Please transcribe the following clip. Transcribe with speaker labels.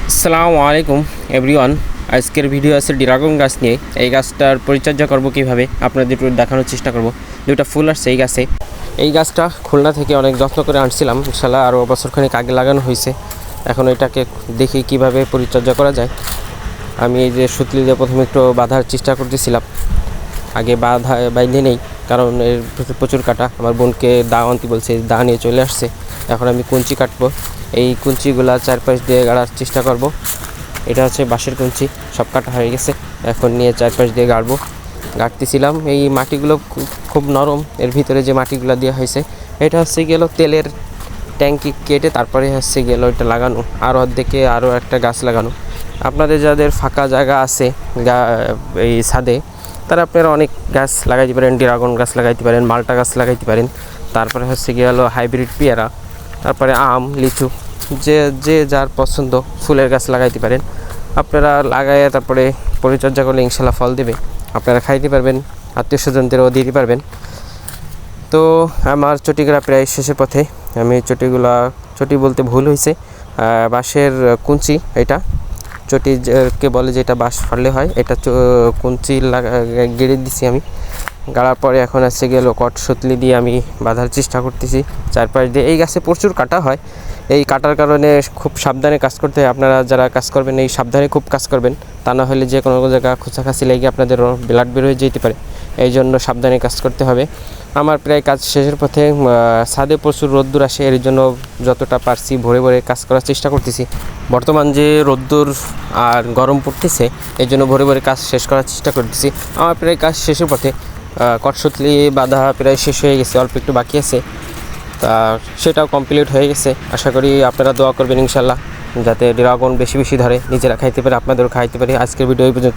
Speaker 1: আসসালামু আলাইকুম এভরিওয়ান। আজকের ভিডিও আছে ড্রাগন গাছ নিয়ে। এই গাছটার পরিচর্যা করব কিভাবে আপনাদের একটু দেখানোর চেষ্টা করব। দুটো ফুল আসছে এই গাছে। এই গাছটা খুলনা থেকে অনেক যত্ন করে আনছিলাম, ইনশাআল্লাহ আরও বছরখানেক আগে লাগানো হয়েছে। এখন এটাকে দেখি কিভাবে পরিচর্যা করা যায়। আমি এই যে সুতলি দিয়ে প্রথমে একটু বাঁধার চেষ্টা করতেছিলাম, আগে বাইন্ধে নেই কারণ এর প্রচুর কাটা। আমার বোনকে দা আনতে বলছে, দা নিয়ে চলে আসছে। এখন আমি কুঞ্চি কাটবো, এই কুঞ্চিগুলা চারপাশ দিয়ে গাড়ার চেষ্টা করব। এটা হচ্ছে বাঁশের কুঞ্চি, সব কাটা হয়ে গেছে। এখন নিয়ে চারপাশ দিয়ে গাড়তেছিলাম। এই মাটিগুলো খুব নরম, এর ভিতরে যে মাটিগুলো দেওয়া হয়েছে এটা হচ্ছে গেল তেলের ট্যাঙ্কি কেটে তারপরে হচ্ছে গেল এটা লাগানো, আর অর্ধেকে আরও একটা গাছ লাগানো। আপনাদের যাদের ফাঁকা জায়গা আছে এই ছাদে, তারা আপনারা অনেক গাছ লাগাইতে পারেন। ড্রাগন গাছ লাগাইতে পারেন, মালটা গাছ লাগাইতে পারেন, তারপরে হচ্ছে গেল হাইব্রিড পেয়ারা, তারপরে আম, লিচু, যে যে যার পছন্দ ফুলের গাছ লাগাইতে পারেন। আপনারা লাগাইয়া তারপরে পরিচর্যা করলে ইনশাল্লাহ ফল দেবে, আপনারা খাইতে পারবেন, আত্মীয় স্বজনদেরও দিতে পারবেন। তো আমার চটিগুলা প্রায় শেষের পথে। আমি চটি বলতে ভুল হয়েছে, বাঁশের কুঞ্চি, এটা চটিকে বলে, যেটা বাঁশ ফাড়লে হয়, এটা কুঞ্চি গেড়ে দিছি আমি। গাড়ার পরে এখন আসছে গেল কট সুতলি দিয়ে আমি বাঁধার চেষ্টা করতেছি চারপাশ দিয়ে। এই গাছে প্রচুর কাটা হয়, এই কাটার কারণে খুব সাবধানে কাজ করতে হয়। আপনারা যারা কাজ করবেন এই সাবধানে খুব কাজ করবেন, তা না হলে যে কোনো জায়গায় খোঁচাখাচি লেগে আপনাদের ব্লাড বের হয়ে যেতে পারে। এই জন্য সাবধানে কাজ করতে হবে। আমার প্রায় কাজ শেষের পথে। ছাদে প্রচুর রোদ্দুর আসে, এর জন্য যতটা পারছি ভরে ভরে কাজ করার চেষ্টা করতেছি। বর্তমান যে রোদ্দুর আর গরম পড়তেছে, এই জন্য ভরে ভরে কাজ শেষ করার চেষ্টা করতেছি। আমার প্রায় কাজ শেষের পথে। কটসুতলি বাঁধা প্রায় শেষ হয়ে গেছে, অল্প একটু বাকি আছে, তা সেটাও কমপ্লিট হয়ে গেছে। আশা করি আপনারা দোয়া করবেন ইনশাল্লাহ, যাতে ড্রাগন বেশি বেশি ধরে, নিজেরা খাইতে পারে, আপনাদেরও খাইতে পারে। আজকের ভিডিও এই পর্যন্ত।